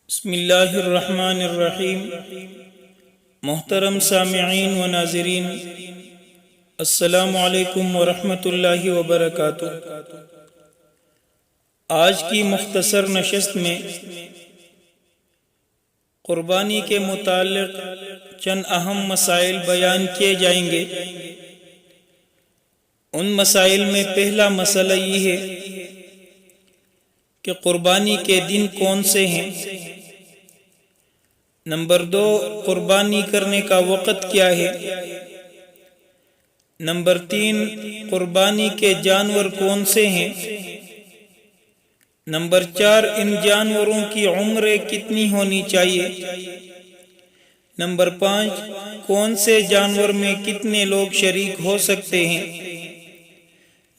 بسم اللہ الرحمن الرحیم۔ محترم سامعین و ناظرین، السلام علیکم ورحمۃ اللہ وبرکاتہ۔ آج کی مختصر نشست میں قربانی کے متعلق چند اہم مسائل بیان کیے جائیں گے۔ ان مسائل میں پہلا مسئلہ یہ ہے کہ قربانی کے دن کون سے ہیں۔ نمبر 2، قربانی کرنے کا وقت کیا ہے۔ نمبر 3، قربانی کے جانور کون سے ہیں۔ نمبر 4، ان جانوروں کی عمر کتنی ہونی چاہیے۔ نمبر 5، کون سے جانور میں کتنے لوگ شریک ہو سکتے ہیں۔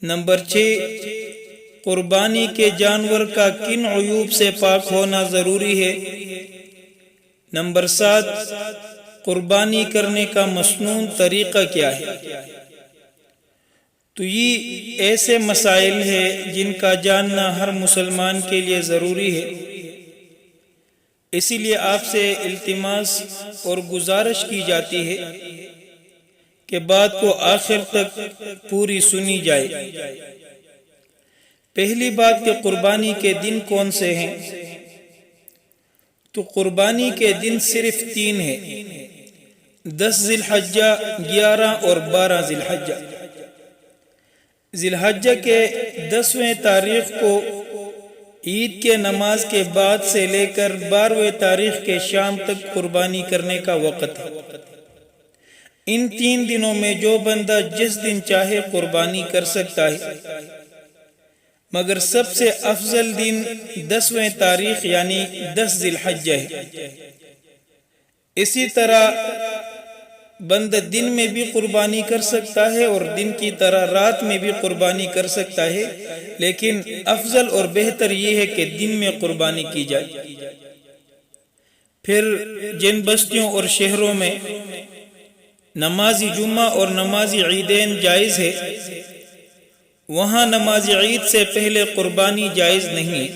نمبر 6، قربانی کے جانور کا کن عیوب سے پاک ہونا ضروری ہے۔ نمبر 7، قربانی کرنے کا مسنون طریقہ کیا ہے۔ تو یہ ایسے مسائل ہیں جن کا جاننا ہر مسلمان کے لیے ضروری ہے۔ اسی لیے آپ سے التماس اور گزارش کی جاتی ہے کہ بات کو آخر تک پوری سنی جائے۔ پہلی بات کہ قربانی کے دن کون سے ہیں۔ تو قربانی کے دن صرف 3 ہیں، 10 ذی الحجہ، 11 اور 12 ذی الحجہ۔ ذی الحجہ کے 10ویں تاریخ کو عید کے نماز کے بعد سے لے کر 12ویں تاریخ کے شام تک قربانی کرنے کا وقت ہے۔ ان 3 دنوں میں جو بندہ جس دن چاہے قربانی کر سکتا ہے، مگر سب سے افضل دن 10ویں تاریخ یعنی 10 ذی الحجہ ہے۔ اسی طرح بندہ دن میں بھی قربانی کر سکتا ہے اور دن کی طرح رات میں بھی قربانی کر سکتا ہے، لیکن افضل اور بہتر یہ ہے کہ دن میں قربانی کی جائے۔ پھر جن بستیوں اور شہروں میں نماز جمعہ اور نماز عیدین جائز ہے، وہاں نماز عید سے پہلے قربانی جائز نہیں ہے۔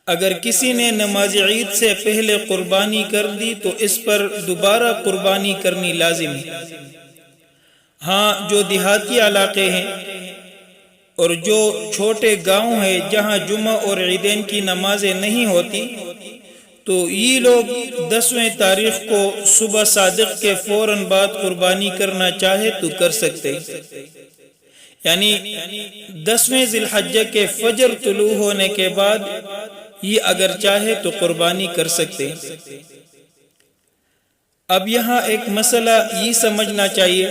اگر کسی نے نماز عید سے پہلے قربانی کر دی تو اس پر دوبارہ قربانی کرنی لازم ہے۔ ہاں، جو دیہاتی علاقے ہیں اور جو چھوٹے گاؤں ہیں جہاں جمعہ اور عیدین کی نمازیں نہیں ہوتی، تو یہ لوگ 10ویں تاریخ کو صبح صادق کے فوراً بعد قربانی کرنا چاہے تو کر سکتے ہیں، یعنی 10ویں ذی الحجہ کے فجر طلوع ہونے کے بعد یہ اگر چاہے تو قربانی کر سکتے ہیں۔ اب یہاں ایک مسئلہ یہ سمجھنا چاہیے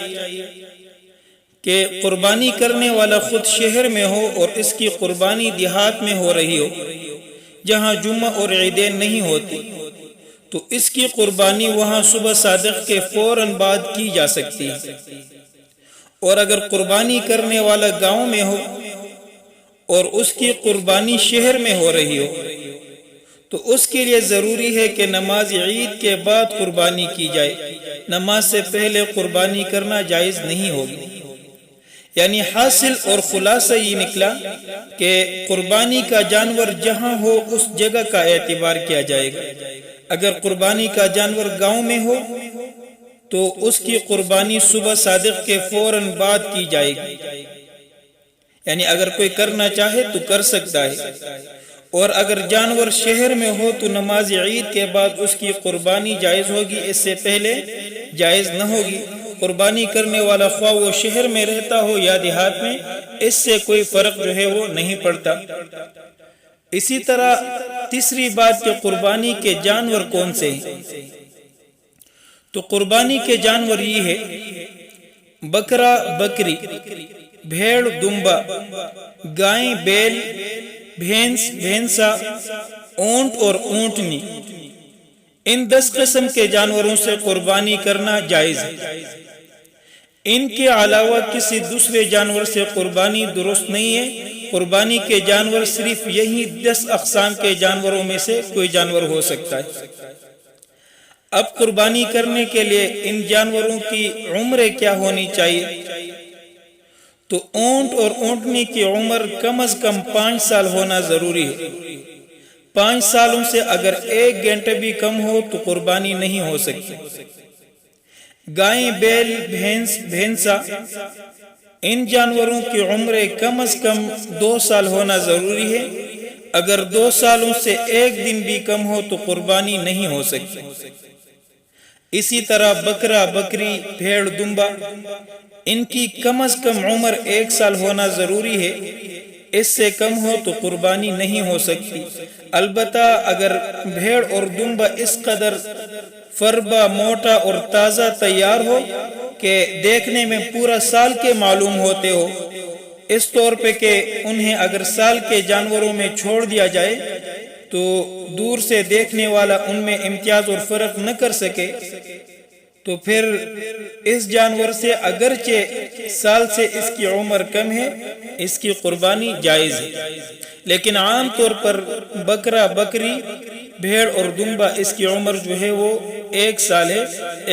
کہ قربانی کرنے والا خود شہر میں ہو اور اس کی قربانی دیہات میں ہو رہی ہو جہاں جمعہ اور عیدین نہیں ہوتی، تو اس کی قربانی وہاں صبح صادق کے فوراً بعد کی جا سکتی ہے۔ اور اگر قربانی کرنے والا گاؤں میں ہو اور اس کی قربانی شہر میں ہو رہی ہو، تو اس کے لیے ضروری ہے کہ نماز عید کے بعد قربانی کی جائے، نماز سے پہلے قربانی کرنا جائز نہیں ہوگی۔ یعنی حاصل اور خلاصہ یہ نکلا کہ قربانی کا جانور جہاں ہو اس جگہ کا اعتبار کیا جائے گا۔ اگر قربانی کا جانور گاؤں میں ہو تو اس کی قربانی صبح صادق کے فوراً بعد کی جائے گی، یعنی اگر کوئی کرنا چاہے تو کر سکتا ہے۔ اور اگر جانور شہر میں ہو تو نماز عید کے بعد اس کی قربانی جائز ہوگی، اس سے پہلے جائز نہ ہوگی۔ قربانی کرنے والا خواہ وہ شہر میں رہتا ہو یا دیہات میں، اس سے کوئی فرق جو ہے وہ نہیں پڑتا۔ اسی طرح تیسری بات کہ قربانی کے جانور کون سے ہیں۔ تو قربانی کے جانور یہ ہے: بکرا بکری، بھیڑ دمبا، گائیں بیل، بھینس بھینسا، اونٹ اور اونٹنی۔ ان 10 قسم کے جانوروں سے قربانی کرنا جائز ہے۔ ان کے علاوہ کسی دوسرے جانور سے قربانی درست نہیں ہے۔ قربانی کے جانور صرف یہی 10 اقسام کے جانوروں میں سے کوئی جانور ہو سکتا ہے۔ اب قربانی کرنے کے لیے ان جانوروں کی عمر کیا ہونی چاہیے؟ تو اونٹ اور اونٹنی کی عمر کم از کم 5 سال ہونا ضروری ہے۔ 5 سالوں سے اگر 1 گھنٹہ بھی کم ہو تو قربانی نہیں ہو سکتی۔ گائیں، بیل، بھینس، بھینسا، ان جانوروں کی عمر کم از کم 2 سال ہونا ضروری ہے۔ اگر 2 سالوں سے 1 دن بھی کم ہو تو قربانی نہیں ہو سکتی۔ اسی طرح بکرا، بکری، بھیڑ، دمبا، ان کی کم از کم عمر 1 سال ہونا ضروری ہے۔ اس سے کم ہو تو قربانی نہیں ہو سکتی۔ البتہ اگر بھیڑ اور دمبا اس قدر فربا، موٹا اور تازہ تیار ہو کہ دیکھنے میں پورا سال کے معلوم ہوتے ہو، اس طور پہ کہ انہیں اگر سال کے جانوروں میں چھوڑ دیا جائے تو دور سے دیکھنے والا ان میں امتیاز اور فرق نہ کر سکے، تو پھر اس جانور سے اگرچہ سال سے اس کی عمر کم ہے، اس کی قربانی جائز ہے۔ لیکن عام طور پر بکرا، بکری، بھیڑ اور دمبا اس کی عمر جو ہے وہ 1 سال ہے۔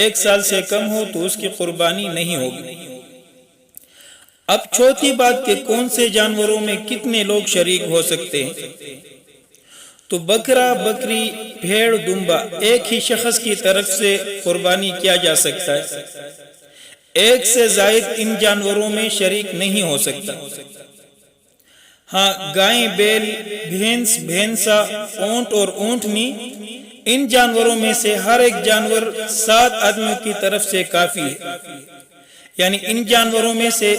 1 سال سے کم ہو تو اس کی قربانی نہیں ہوگی۔ اب چوتھی بات کہ کون سے جانوروں میں کتنے لوگ شریک ہو سکتے ہیں۔ تو بکرا، بکری، بھیڑ، دمبا ایک ہی شخص کی طرف سے قربانی کیا جا سکتا ہے۔ 1 سے زائد ان جانوروں میں شریک نہیں ہو سکتا۔ ہاں، گائیں، بیل، بھینس، بھینسا، اونٹ اور اونٹنی، ان جانوروں میں سے ہر ایک جانور 7 آدمیوں کی طرف سے کافی ہے۔ یعنی ان جانوروں میں سے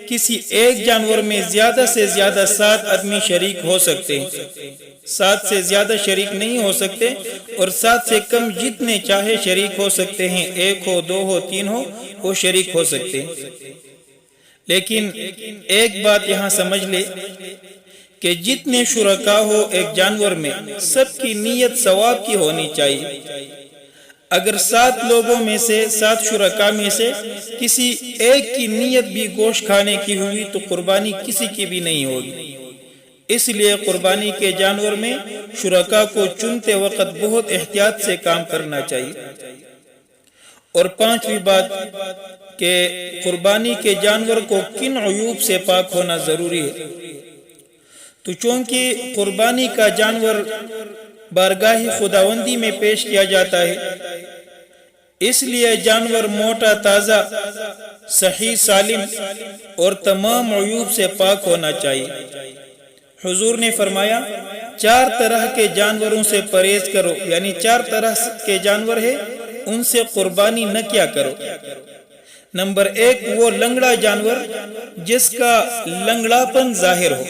کسی ایک جانور میں زیادہ سے زیادہ 7 آدمی شریک ہو سکتے ہیں۔ 7 سے زیادہ شریک نہیں ہو سکتے، اور 7 سے کم جتنے چاہے شریک ہو سکتے ہیں۔ 1 ہو، 2 ہو، 3 ہو، وہ شریک ہو سکتے ہیں۔ لیکن ایک بات یہاں سمجھ لے کہ جتنے شرکا ہو ایک جانور میں، سب کی نیت ثواب کی ہونی چاہیے۔ اگر 7 لوگوں میں سے، 7 شرکا میں سے کسی ایک کی نیت بھی گوشت کھانے کی ہوئی تو قربانی کسی کی بھی نہیں ہوگی۔ اس لیے قربانی کے جانور میں شرکا کو چنتے وقت بہت احتیاط سے کام کرنا چاہیے۔ اور 5ویں بات کہ قربانی کے جانور کو کن عیوب سے پاک ہونا ضروری ہے۔ تو چونکہ قربانی کا جانور بارگاہ خداوندی میں پیش کیا جاتا ہے، اس لیے جانور موٹا، تازہ، صحیح، سالم اور تمام عیوب سے پاک ہونا چاہیے۔ حضور نے فرمایا 4 طرح کے جانوروں سے پرہیز کرو، یعنی 4 طرح کے جانور ہیں، ان سے قربانی نہ کیا کرو۔ نمبر 1 وہ لنگڑا جانور جس کا لنگڑا پن ظاہر ہو۔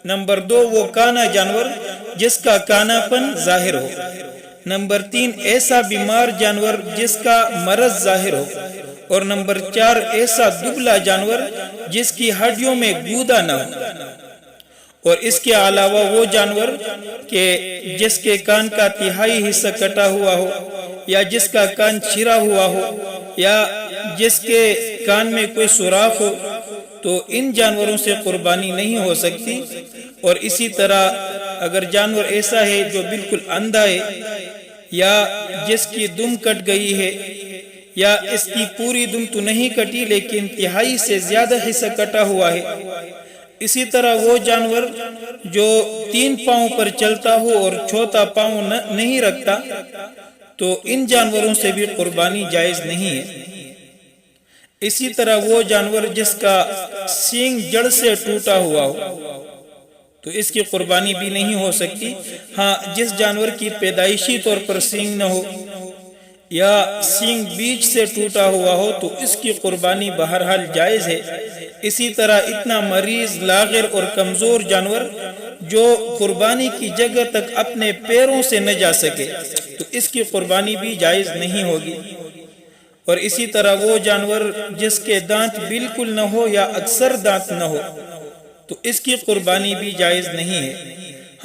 نمبر 2 وہ کانا جانور جس کا کانا پن ظاہر ہو۔ نمبر 3 ایسا بیمار جانور جس کا مرض ظاہر ہو۔ اور نمبر 4 ایسا دبلا جانور جس کی ہڈیوں میں گودا نہ ہو۔ اور اس کے علاوہ وہ جانور کہ جس کے کان کا 1/3 حصہ کٹا ہوا ہو، یا جس کا کان چھرا ہوا ہو، یا جس کے کان میں کوئی سوراخ ہو، تو ان جانوروں سے قربانی نہیں ہو سکتی۔ اور اسی طرح اگر جانور ایسا ہے جو بالکل اندھا ہے، یا جس کی دم کٹ گئی ہے، یا اس کی پوری دم تو نہیں کٹی لیکن 1/3 سے زیادہ حصہ کٹا ہوا ہے، اسی طرح وہ جانور جو 3 پاؤں پر چلتا ہو اور چوتھا پاؤں نہیں رکھتا، تو ان جانوروں سے بھی قربانی جائز نہیں ہے۔ اسی طرح وہ جانور جس کا سینگ جڑ سے ٹوٹا ہوا ہو تو اس کی قربانی بھی نہیں ہو سکتی۔ ہاں، جس جانور کی پیدائشی طور پر سینگ نہ ہو یا سینگ بیچ سے ٹوٹا ہوا ہو تو اس کی قربانی بہرحال جائز ہے۔ اسی طرح اتنا مریض، لاغر اور کمزور جانور جو قربانی کی جگہ تک اپنے پیروں سے نہ جا سکے تو اس کی قربانی بھی جائز نہیں ہوگی۔ اور اسی طرح وہ جانور جس کے دانت بالکل نہ ہو یا اکثر دانت نہ ہو تو اس کی قربانی بھی جائز نہیں ہے۔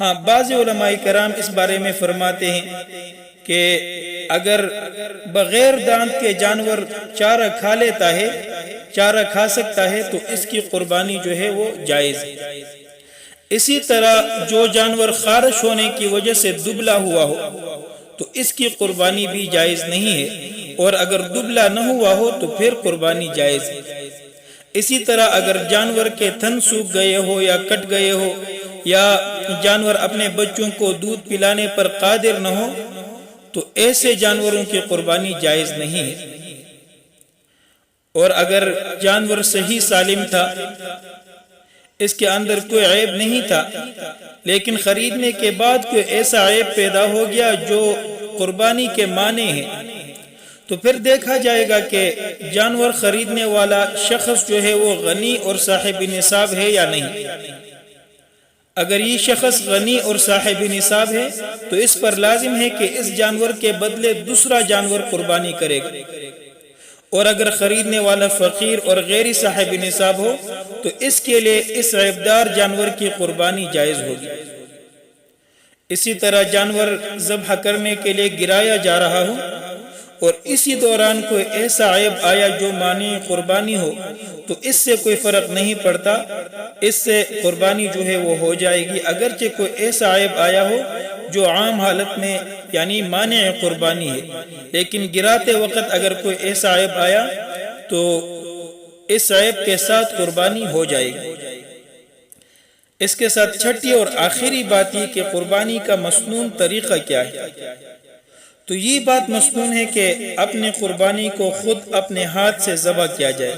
ہاں، بعض علماء کرام اس بارے میں فرماتے ہیں کہ اگر بغیر دانت کے جانور چارہ کھا لیتا ہے، چارہ کھا سکتا ہے تو اس کی قربانی جو ہے وہ جائز ہے۔ اسی طرح جو جانور خارش ہونے کی وجہ سے دبلا ہوا ہو تو اس کی قربانی بھی جائز نہیں ہے، اور اگر دبلا نہ ہوا ہو تو پھر قربانی جائز ہے۔ اسی طرح اگر جانور کے تھن سوکھ گئے ہو یا کٹ گئے ہو یا جانور اپنے بچوں کو دودھ پلانے پر قادر نہ ہو تو ایسے جانوروں کی قربانی جائز نہیں ہے۔ اور اگر جانور صحیح سالم تھا، اس کے اندر کوئی عیب نہیں تھا، لیکن خریدنے کے بعد کوئی ایسا عیب پیدا ہو گیا جو قربانی کے مانع ہے، تو پھر دیکھا جائے گا کہ جانور خریدنے والا شخص جو ہے وہ غنی اور صاحب نصاب ہے یا نہیں۔ اگر یہ شخص غنی اور صاحب نصاب ہے تو اس پر لازم ہے کہ اس جانور کے بدلے دوسرا جانور قربانی کرے گا، اور اگر خریدنے والا فقیر اور غیر صاحب نصاب ہو تو اس کے لیے اس عیبدار جانور کی قربانی جائز ہوگی۔ اسی طرح جانور ذبح کرنے کے لیے گرایا جا رہا ہو اور اسی دوران کوئی ایسا عیب آیا جو مانع قربانی ہو تو اس سے کوئی فرق نہیں پڑتا، اس سے قربانی جو ہے وہ ہو جائے گی، اگرچہ کوئی ایسا عیب آیا ہو جو عام حالت میں یعنی مانع قربانی ہے، لیکن گراتے وقت اگر کوئی ایسا عیب آیا تو اس عیب کے ساتھ قربانی ہو جائے گی۔ اس کے ساتھ چھٹی اور آخری بات یہ کہ قربانی کا مسنون طریقہ کیا ہے۔ تو یہ بات مسنون ہے کہ اپنے قربانی کو خود اپنے ہاتھ سے ذبح کیا جائے۔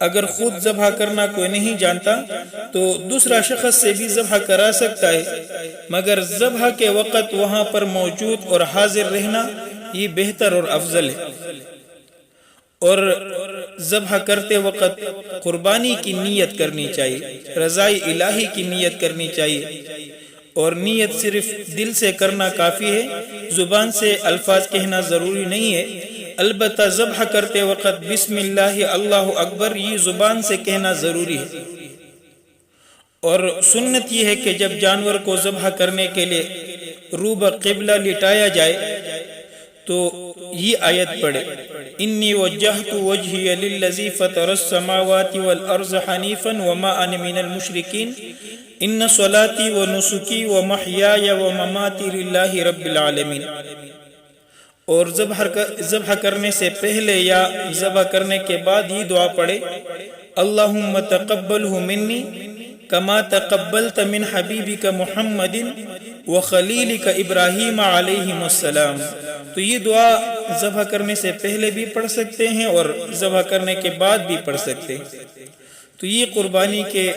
اگر خود ذبح کرنا کوئی نہیں جانتا تو دوسرا شخص سے بھی ذبح کرا سکتا ہے، مگر ذبح کے وقت وہاں پر موجود اور حاضر رہنا یہ بہتر اور افضل ہے۔ اور ذبح کرتے وقت قربانی کی نیت کرنی چاہیے، رضائے الہی کی نیت کرنی چاہیے، اور نیت صرف دل سے کرنا کافی ہے، زبان سے الفاظ کہنا ضروری نہیں ہے۔ البتہ ذبح کرتے وقت بسم اللہ اللہ اکبر یہ زبان سے کہنا ضروری ہے۔ اور سنت یہ ہے کہ جب جانور کو ذبح کرنے کے لیے روبہ قبلہ لٹایا جائے تو یہ آیت پڑھے، انی وجہت وجہی للذی فطر السماوات والارض حنیفا وما انا من المشرکین ان صلاتی و نسکی و محیای و مماتی للہ رب العالمین۔ اور ذبح کرنے سے پہلے یا ذبح کرنے کے بعد یہ دعا پڑھے، اللہم تقبلہ منی کما تقبلت من حبیبک محمد و خلیلک ابراہیم علیہ السلام۔ تو یہ دعا ذبح کرنے سے پہلے بھی پڑھ سکتے ہیں اور ذبح کرنے کے بعد بھی پڑھ سکتے ہیں۔ تو یہ قربانی کے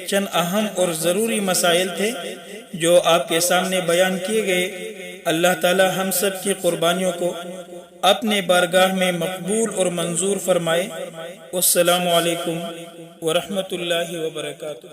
چند اہم اور ضروری مسائل تھے جو آپ کے سامنے بیان کیے گئے۔ اللہ تعالی ہم سب کی قربانیوں کو اپنے بارگاہ میں مقبول اور منظور فرمائے۔ والسلام علیکم ورحمۃ اللہ وبرکاتہ۔